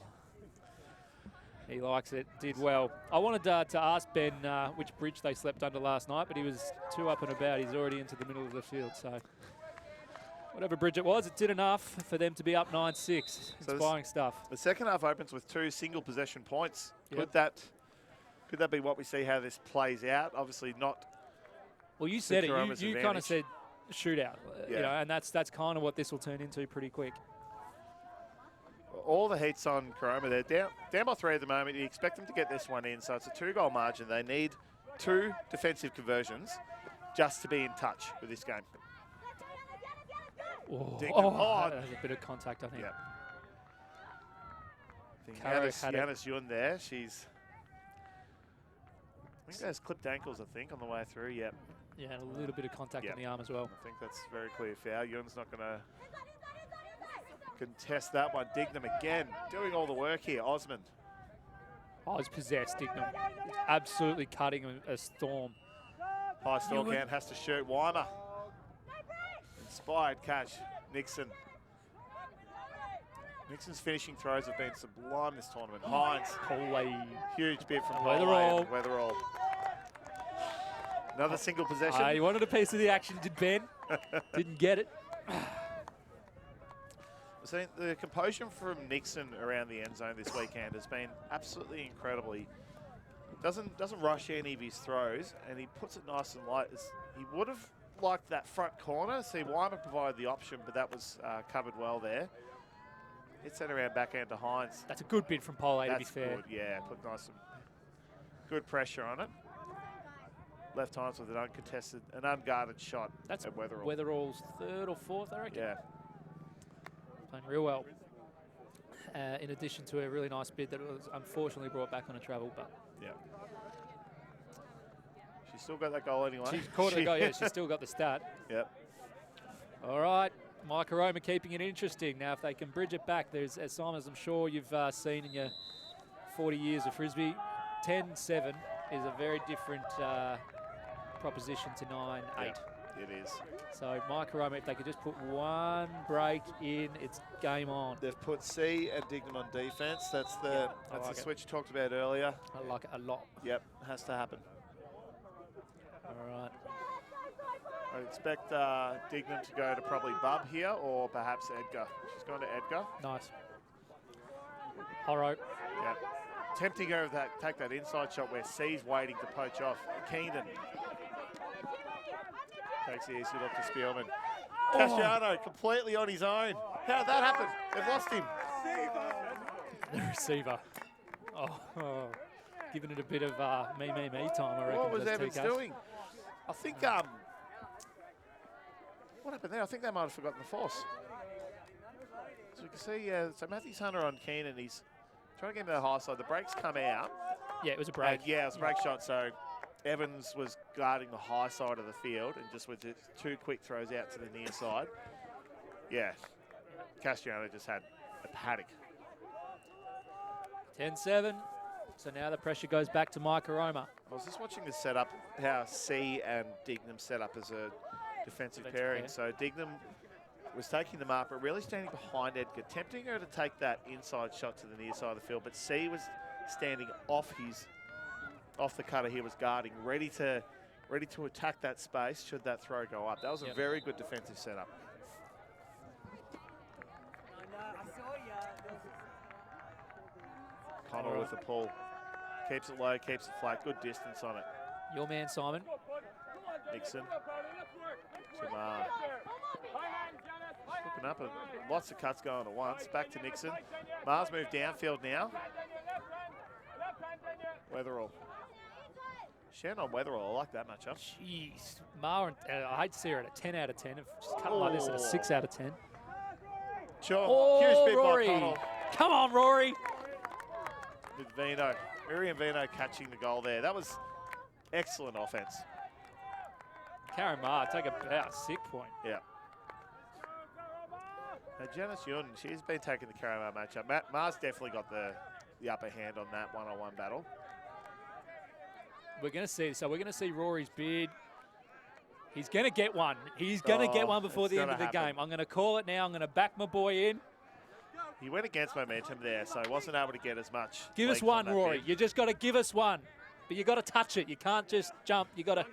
He likes it, did well. I wanted to ask Ben which bridge they slept under last night, but he was too up and about. He's already into the middle of the field, so whatever bridge it was, it did enough for them to be up 9-6. Inspiring stuff. The second half opens with 2 single possession points. Yep. Could that be what we see how this plays out? Obviously not. Well, you said it. You kind of said shootout, you know, and that's kind of what this will turn into pretty quick. All the heat's on CAROMA. They're down by 3 at the moment. You expect them to get this one in, so it's a 2-goal margin. They need 2 defensive conversions just to be in touch with this game. That has a bit of contact, I think. Yeah. Yanis Yun there. I think there's clipped ankles, I think, on the way through. Yep. Yeah, and a little bit of contact on the arm as well. I think that's very clear foul. Yun's not going to contest that one. Dignam again, doing all the work here. Osmond. Oh, he's possessed, Dignam. Absolutely cutting a storm. High store count has to shoot. Weimer. Inspired catch. Nixon. Nixon's finishing throws have been sublime this tournament. Hines. Huge bit from Weatherall. Weatherall. Another single possession. He wanted a piece of the action, did Ben. Didn't get it. So the composure from Nixon around the end zone this weekend has been absolutely incredible. He doesn't rush any of his throws, and he puts it nice and light. He would have liked that front corner. See, Weimer provided the option, but that was covered well there. hits that around backhand to Hines. That's a good bid from pole A, to be That's fair. good, yeah. Put nice and good pressure on it. Left Hines with an unguarded shot That's at Weatherall. Weatherall's third or fourth, I reckon. Yeah. Playing real well. In addition to a really nice bid that was unfortunately brought back on a travel, but Yeah. She's still got that goal anyway. she's caught it a goal. Yeah, she's still got the stat. Yep. All right, CAROMA keeping it interesting. Now, if they can bridge it back, there's, as Simon, as I'm sure you've seen in your 40 years of Frisbee, 10-7 is a very different proposition to 9-8. It is. So CAROMA, if they could just put one break in, it's game on. They've put C and Dignam on defence. That's the like it. switch talked about earlier. I like it a lot. Yep, has to happen. All right. I expect Dignam to go to probably Bub here or perhaps Edgar. She's gone to Edgar. Nice. Horro. Yep. Tempting her to take that inside shot where C's waiting to poach off. Keenan. Takes the easy look to Spielman. Castellano completely on his own. How did that happen? They've lost him. The receiver. Oh. Giving it a bit of me time, I reckon. What was for Evans TCAS. doing? I think, what happened there? I think they might have forgotten the force. So we can see, so Matthews Hunter on Keenan, he's trying to get him to the high side. The brakes come out. Yeah, it was a break. And yeah, it was a break shot, so Evans was guarding the high side of the field and just with the 2 quick throws out to the near side. Yeah, Castellano just had a paddock. 10-7. So now the pressure goes back to CAROMA. I was just watching the setup, how C and Dignam set up as a defensive pairing. pair. So Dignam was taking them up, but really standing behind Edgar, tempting her to take that inside shot to the near side of the field. But C was standing off the cutter he was guarding, ready to attack that space should that throw go up. That was a very good defensive setup. Connell with the pull. Keeps it low, keeps it flat. Good distance on it. Your man, Simon. Nixon. Samar. Looking up and lots of cuts going at once. Back to Nixon. Mars moved downfield now. Weatherall. Shannon Weatherall, I like that matchup. Jeez. I hate to see her at a 10 out of 10. If she's cut like this at a 6 out of 10. Sure. Huge bit Rory. by Connell. Come on, Rory. With Vino. Miriam Vino catching the goal there. That was excellent offense. CAROMA take a sick point. Yeah. Now Janice Yun, she's been taking the CAROMA matchup. Mars definitely got the upper hand on that one-on-one battle. We're going to see. So we're going to see Rory's bid. He's going to get one. He's going to get one before the end of the game. I'm going to call it now. I'm going to back my boy in. He went against momentum there, so he wasn't able to get as much. Give us one, Rory. You just got to give us one. But you got to touch it. You can't just jump. You got to.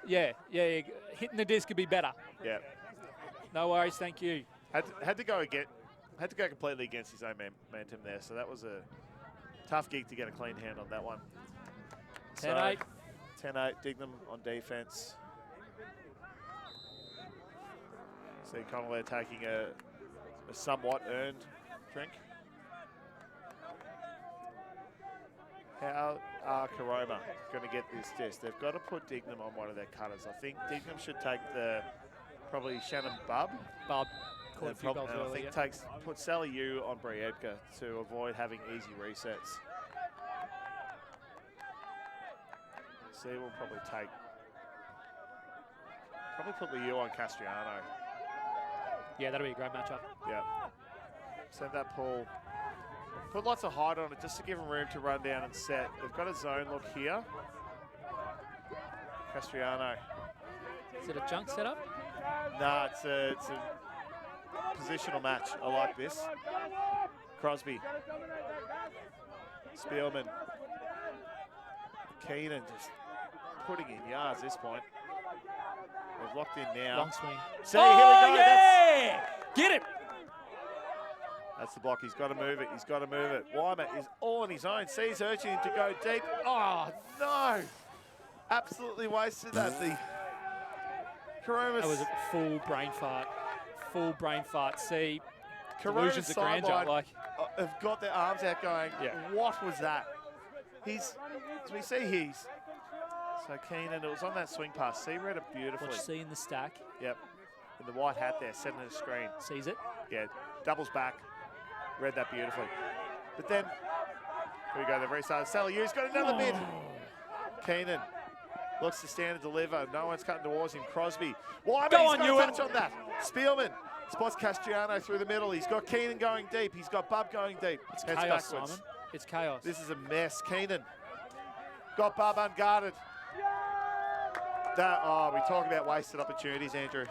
Yeah. Hitting the disc could be better. Yeah. No worries. Thank you. Had to go completely against his own momentum there. So that was a tough gig to get a clean hand on that one. 10-8. 10-8. Dignam on defense. See Connell taking a somewhat earned drink. How are CAROMA going to get this test? They've got to put Dignam on one of their cutters. I think Dignam should take probably Shannon Bub. Caught a few goals And I early, think put Sally Yu on Brie Edgar to avoid having easy resets. C will probably put the U on Castellano. Yeah, that'll be a great matchup. Yeah. Send that pull. Put lots of height on it just to give him room to run down and set. They've got a zone look here. Castellano. Is it a junk setup? Nah, it's a positional match. I like this. Crosby. Spielman. Keenan just putting in yards at this point. They've locked in now. Long swing. See, here we go. Yeah! Get it! That's the block. He's got to move it. He's got to move it. Weimer is all on his own. Sees urging him to go deep. Oh, no. Absolutely wasted that. The CAROMA. That was a full brain fart. Full brain fart. See, delusions of grandeur. sideline Like, have got their arms out going, Yeah. what was that? As we see, so Keenan, it was on that swing pass. See, read it beautifully. what you see in the stack, Yep, in the white hat there, setting the screen. sees it. Yeah, doubles back, read that beautifully. But then, here we go, the very start. Salihou's got another bid. Keenan looks to stand and deliver. No one's cutting towards him. Crosby. Wyman, Go he's on, got Ewan. a touch on that. Spielman spots Castriano through the middle. He's got Keenan going deep. He's got Bub going deep. It's Heads chaos, backwards. Simon. It's chaos. This is a mess. Keenan got Bub unguarded. We talk about wasted opportunities, Andrew.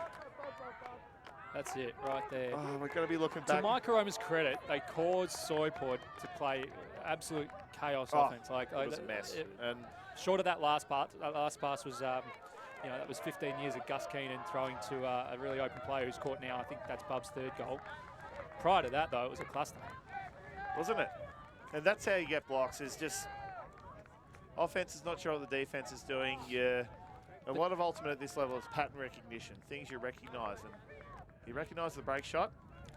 That's it, right there. Oh, we're going to be looking To back. Mike Caroma's credit, they caused SOYPÜD to play absolute chaos offense. Like, It was a mess. And short of that last pass was, that was 15 years of Gus Keenan throwing to a really open player who's caught now. I think that's Bub's third goal. Prior to that, though, it was a cluster. wasn't it? And that's how you get blocks, is just offense is not sure what the defense is doing. A lot of ultimate at this level is pattern recognition, things you recognize. And you recognize the break shot.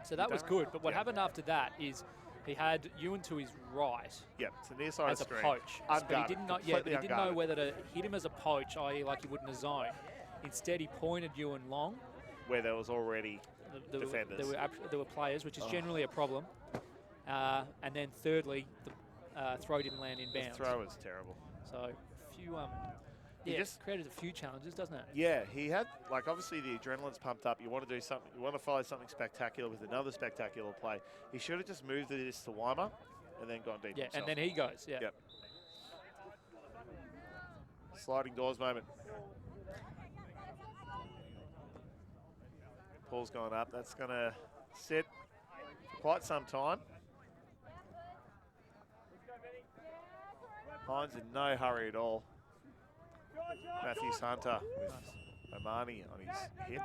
So that was good, but what Yeah. happened after that is he had Ewan to his right Yep, it's the near side as a of the screen. poach. But he Unguarded, didn't know, completely but he didn't know unguarded. whether to hit him as a poach, i.e. like he would in a zone. Instead, he pointed Ewan long. Where there was already defenders. There were players, which is generally a problem. And then thirdly, the throw didn't land in The bounds. throw was terrible. So a few, He just created a few challenges, doesn't it? Yeah, he had, like, obviously the adrenaline's pumped up. You want to do something, you want to follow something spectacular with another spectacular play. He should have just moved this to Weimer and then gone deep Yeah, himself. and then he goes. Yeah. Yep. Sliding doors moment. Paul's gone up. That's going to sit for quite some time. Hines in no hurry at all. Matthews Hunter with Omani on his hip.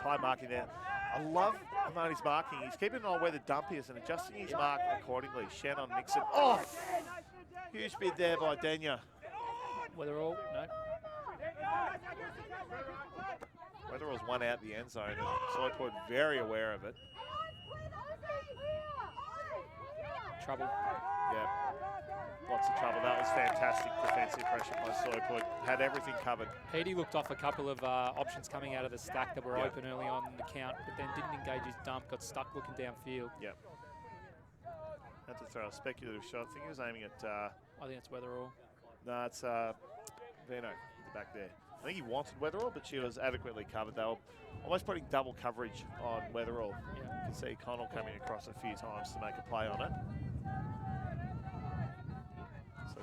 Tie marking there. I love Omani's marking. He's keeping an eye on where the dump is and adjusting his mark accordingly. Shannon Nixon. Oh! Huge bid there by Denya. Weatherall, no. Weatherall's one out the end zone, and SOYPÜD very aware of it. Trouble. Yeah, lots of trouble. That was fantastic defensive pressure by SOYPÜD. Had everything covered. Petey looked off a couple of options coming out of the stack that were Yep. open early on in the count, but then didn't engage his dump, got stuck looking downfield. Yep. Had to throw a speculative shot. I think he was aiming at, I think it's Weatherall. no, it's Vino at the back there. I think he wanted Weatherall, but she was adequately covered. They were almost putting double coverage on Weatherall. Yeah. You can see Connell coming across a few times to make a play on it.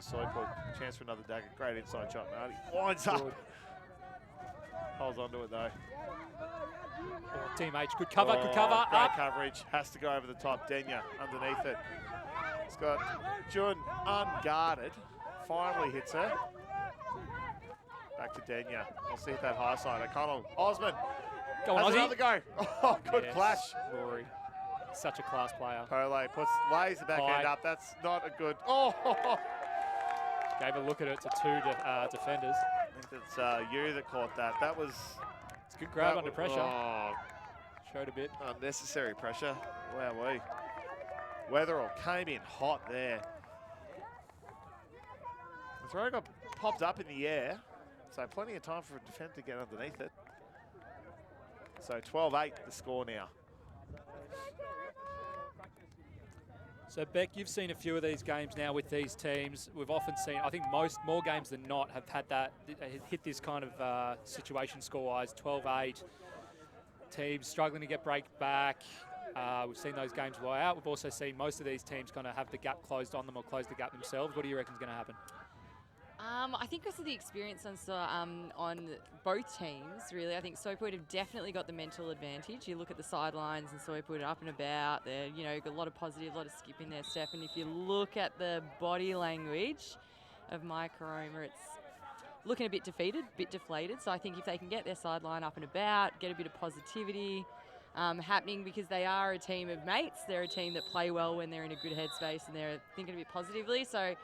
So SOYPÜD, chance for another dagger. Great inside shot, Marty. Winds up. Good. Holds onto it though. Oh, Team H, good cover, good Oh, cover. Great Up. coverage. Has to go over the top. Denya underneath it. It's got Jun unguarded. Finally hits her. Back to Denya. We'll see if that high side. O'Connell. Osman. Go on, Has Ozzy. another go. Oh, good Yes, flash. Rory. Such a class player. Pole lays the back High. end up. That's not a good. Oh, Gave a look at it to two defenders. I think it's you that caught that. That was. It's a good grab that under wa- pressure. Oh, Showed a bit. unnecessary pressure. Wowee. Weatherall came in hot there. The throw got popped up in the air, so plenty of time for a defender to get underneath it. So 12-8 the score now. So Beck, you've seen a few of these games now with these teams. We've often seen, I think more games than not have had that, hit this kind of situation score-wise, 12-8. Teams struggling to get break back. We've seen those games blow out. We've also seen most of these teams kind of have the gap closed on them or close the gap themselves. What do you reckon is going to happen? I think because of the experience on both teams, really, I think SOYPÜD have definitely got the mental advantage. You look at the sidelines and SOYPÜD up and about. They're, got a lot of positive, a lot of skip in their step. And if you look at the body language of Mike Caroma, it's looking a bit defeated, a bit deflated. So I think if they can get their sideline up and about, get a bit of positivity happening, because they are a team of mates. They're a team that play well when they're in a good headspace and they're thinking a bit positively. So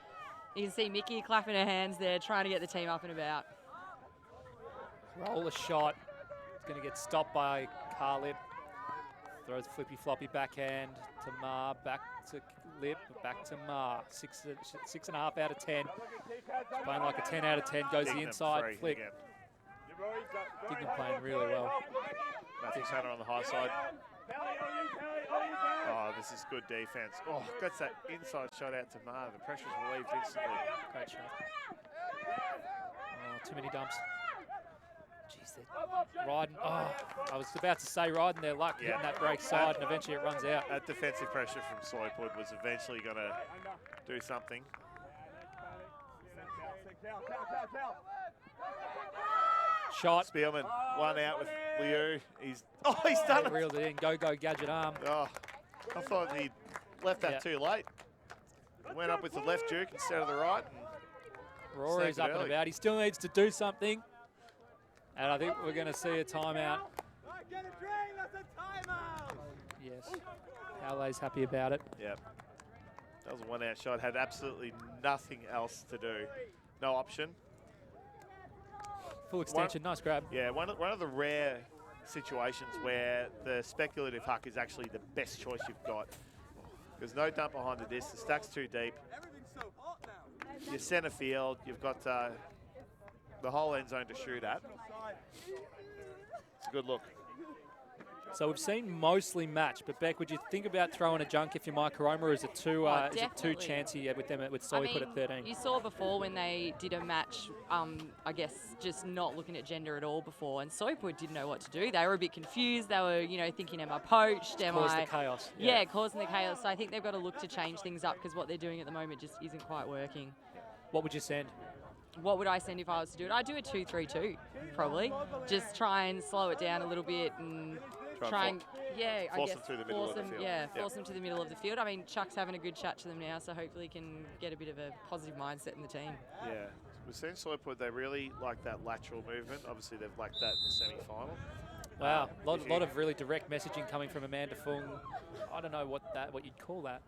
you can see Mickey clapping her hands there, trying to get the team up and about. Roll a shot. going to get stopped by Carlip. Throws flippy floppy backhand to Ma, back to Lip, back to Ma. 6.5 out of 10. Playing like a 10 out of 10. Goes the inside flick. Dignam playing really well. Matthew Hunter on the high side. Oh, this is good defense. Oh, gets that inside shot out to Ma. The pressure's relieved instantly. Great shot. Oh, too many dumps. Jeez, they're riding. Oh, I was about to say riding their luck, hitting that break side, and eventually it runs out. That defensive pressure from SOYPÜD was eventually going to do something. Shot. Spielman, one out with Liu. He's done it. Reeled it in. Go, gadget arm. Oh, I thought he left that too late. Went up with the left juke instead of the right. Rory's up and about. He still needs to do something. And I think we're going to see a timeout. Yes. Howley's happy about it. Yep. That was a one-out shot. Had absolutely nothing else to do. No option. Full extension. Nice grab. Yeah, one of the rare situations where the speculative huck is actually the best choice you've got. There's no dump behind the disc. The stack's too deep. Your centre field, you've got the whole end zone to shoot at. It's a good look. So we've seen mostly match, but Beck, would you think about throwing a junk if you're Mike CAROMA, or is it too chancy with them with SOYPÜD at 13? You saw before when they did a match, I guess just not looking at gender at all before, and SOYPÜD didn't know what to do. They were a bit confused. They were, thinking, am I poached? Causing the chaos. Yeah, causing the chaos. So I think they've got to look to change things up because what they're doing at the moment just isn't quite working. What would you send? What would I send if I was to do it? I'd do a 2-3-2, probably. Just try and slow it down a little bit and try and force them through the middle of the field. Yeah, force them to the middle of the field. I mean, Chuck's having a good chat to them now, so hopefully he can get a bit of a positive mindset in the team. Yeah, we've seen SOYPÜD, they really like that lateral movement. Obviously, they've lacked that in the semi-final. Wow, a lot of really direct messaging coming from Amanda Fung. I don't know what you'd call that.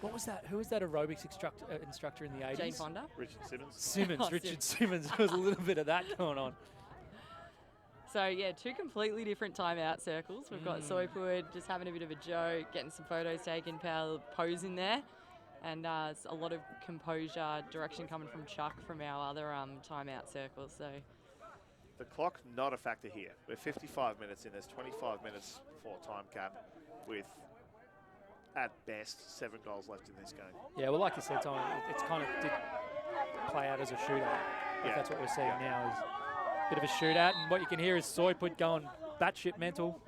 What was that? Who was that aerobics instructor in the 80s? Jane Fonda? Richard Simmons. Richard Simmons. There was a little bit of that going on. So, yeah, two completely different timeout circles. We've got SOYPÜD just having a bit of a joke, getting some photos taken, Pal posing there. And it's a lot of composure, direction coming from Chuck from our other timeout circles. So The clock, not a factor here. We're 55 minutes in. There's 25 minutes before time cap with, at best, 7 goals left in this game. Yeah, well, like you said, Tom, it's kind of did play out as a shootout. If that's what we're seeing now is a bit of a shootout. And what you can hear is SOYPÜD going batshit mental.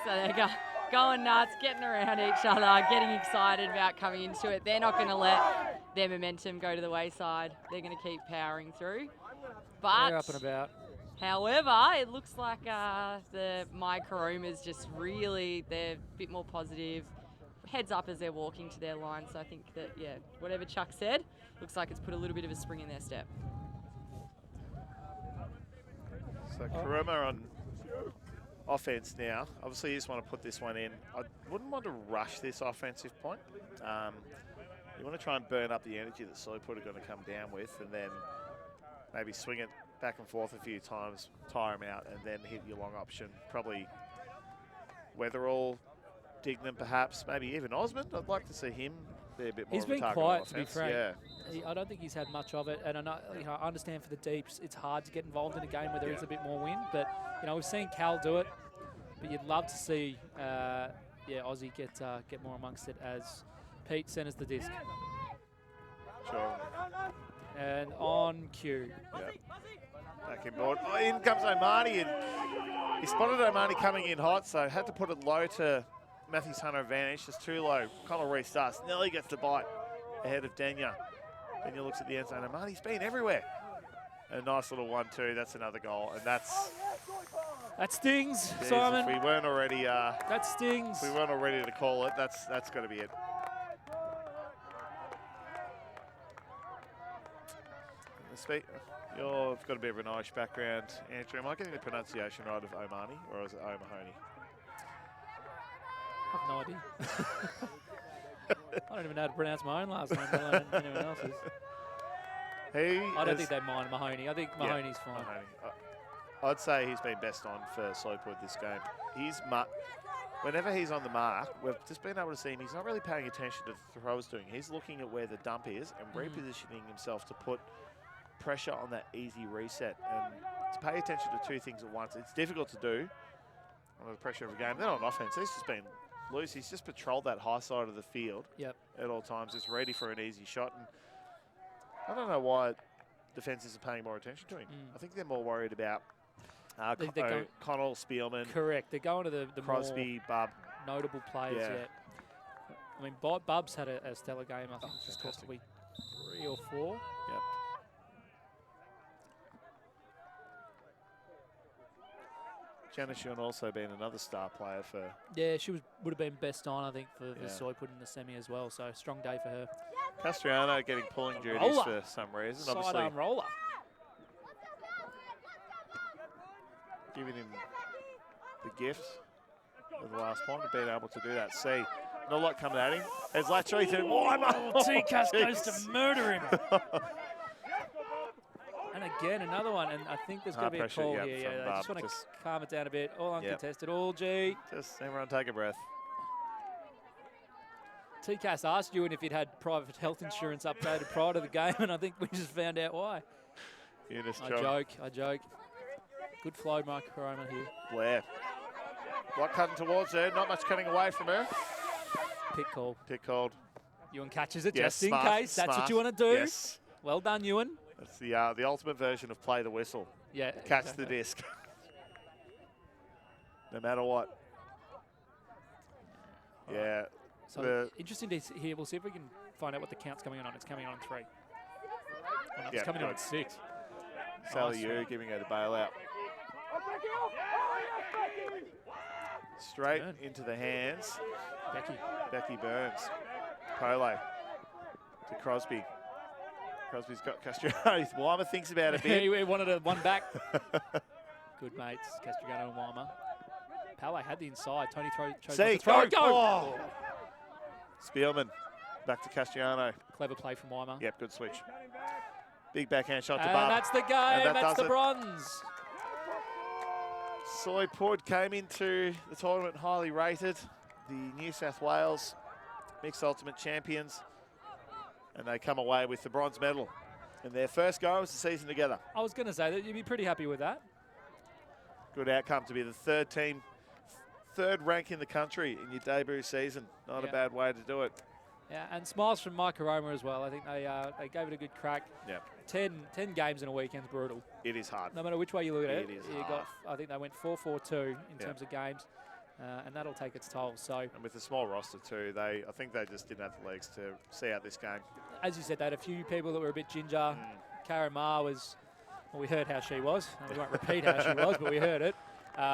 So they're going nuts, getting around each other, getting excited about coming into it. They're not going to let their momentum go to the wayside. They're going to keep powering through. But they're up and about. However, it looks like the My CAROMA's just really, they're a bit more positive. Heads up as they're walking to their line. So I think that, whatever Chuck said, looks like it's put a little bit of a spring in their step. So CAROMA on offense now. Obviously, you just want to put this one in. I wouldn't want to rush this offensive point. You want to try and burn up the energy that SOYPÜD are going to come down with, and then maybe swing it back and forth a few times, tire them out, and then hit your long option. Probably Weatherall, Dignam perhaps, maybe even Osmond. I'd like to see him be a bit more He's of a been target quiet, on to be offense. frank. Yeah. I don't think he's had much of it, and I know, I understand for the deeps, it's hard to get involved in a game where there is a bit more wind, but we've seen Cal do it, but you'd love to see, Aussie get more amongst it as Pete centers the disc. Sure. And on cue. Yep. Back in board. Oh, in comes O'Mahony, and he spotted O'Mahony coming in hot, so had to put it low to Matthew's Hunter advantage. Just too low. Connell restarts. Nelly gets the bite ahead of Denya. Denya looks at the end zone. O'Mahony's been everywhere. And a nice little 1-2. That's another goal, and that's. That stings, Geez, Simon. If we weren't already. That stings. If we weren't already to call it, that's got to be it. You've got a bit of an Irish background, Andrew. Am I getting the pronunciation right of O'Mahony, or is it O'Mahony? I have no idea. I don't even know how to pronounce my own last name, let alone anyone else's. I don't think they mind Mahoney. I think Mahoney's fine. I'd say he's been best on for SOYPÜD this game. Whenever he's on the mark, we've just been able to see him. He's not really paying attention to the throw he's doing. He's looking at where the dump is and repositioning himself to put pressure on that easy reset. And to pay attention to two things at once, it's difficult to do under the pressure of a game. Then on offense, he's just been loose. He's just patrolled that high side of the field at all times, just ready for an easy shot. And I don't know why defences are paying more attention to him. I think they're more worried about Connell, Spielman. Correct. They're going to the Crosby, more Bub. notable players yet. I mean, Bub's had a stellar game. I think just possibly 3 or 4. Yep. Janishun also been another star player for... Yeah, she would have been best on, I think, for SOYPÜD in the semi as well. So, strong day for her. Castriano getting pulling duties for some reason. Obviously, sidearm roller. Giving him the gift of the last point of being able to do that. See, not a lot coming at him. There's Latchery to Weimer. T-Cast goes to murder him. And again, another one. And I think there's going to be a call here. Yeah, I just want to calm it down a bit. All uncontested, all G. Just everyone take a breath. T-Cast asked you if you'd had private health insurance updated prior to the game, and I think we just found out why. I joke. Good flow, Mike CAROMA here. Blair. Block cutting towards her, not much cutting away from her. Pick call. Pick called. Ewan catches it just in case. That's what you want to do. Yes. Well done, Ewan. That's the ultimate version of play the whistle. Yeah. Catch the disc. No matter what. Yeah. So interesting to hear. We'll see if we can find out what the count's coming on. It's coming on 3. Oh, no, it's coming on at 6. Sally Yu giving her the bailout. Straight into the hands. Becky Burns. Pole to Crosby. Crosby's got Castriano. Weimer thinks about it a bit. He wanted a one back. Good mates, Castriano and Weimer. Pele had the inside. Tony chose to throw. Go! Oh. Spielman back to Castriano. Clever play from Weimer. Yep, good switch. Big backhand shot to And Barb. that's the game. That's the bronze. SOYPÜD came into the tournament highly rated. The New South Wales Mixed Ultimate Champions. And they come away with the bronze medal in their first go of the season together. I was going to say that you'd be pretty happy with that. Good outcome to be the third rank in the country in your debut season. Not a bad way to do it. Yeah, and smiles from Mike CAROMA as well. I think they gave it a good crack. Yeah. 10 games in a weekend's brutal. It is hard. No matter which way you look at it. It is hard. I think they went 4-4-2 in terms of games, and that'll take its toll. So. And with a small roster too, I think they just didn't have the legs to see out this game. As you said, they had a few people that were a bit ginger. CAROMA was, well, we heard how she was. We won't repeat how she was, but we heard it.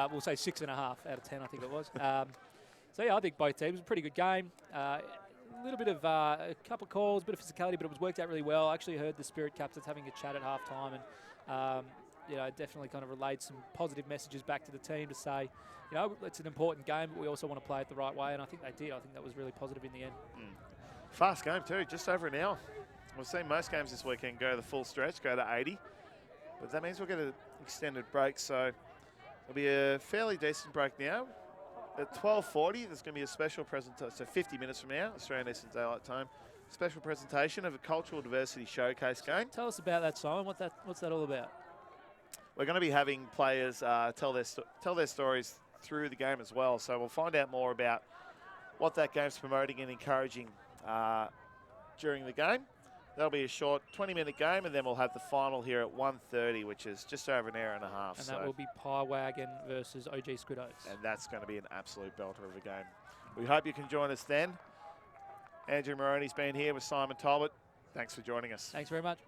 We'll say 6.5 out of 10, I think it was. So yeah, I think both teams, a pretty good game. A little bit of a couple of calls, a bit of physicality, but it was worked out really well. I actually heard the Spirit captains having a chat at halftime, and definitely kind of relayed some positive messages back to the team to say, it's an important game, but we also want to play it the right way, and I think they did. I think that was really positive in the end. Fast game too, just over an hour. We've seen most games this weekend go the full stretch, go to 80, but that means we'll get an extended break, so it'll be a fairly decent break now. At 12:40, there's going to be a special presentation, so 50 minutes from now, Australian Eastern Daylight Time, special presentation of a cultural diversity showcase game. Tell us about that, Simon. What's that all about? We're going to be having players tell their stories through the game as well, so we'll find out more about what that game's promoting and encouraging during the game. That'll be a short 20-minute game, and then we'll have the final here at 1:30, which is just over an hour and a half. And that will be Pie Wagon versus OG Squiddos. And that's going to be an absolute belter of a game. We hope you can join us then. Andrew Moroney's been here with Simon Talbot. Thanks for joining us. Thanks very much.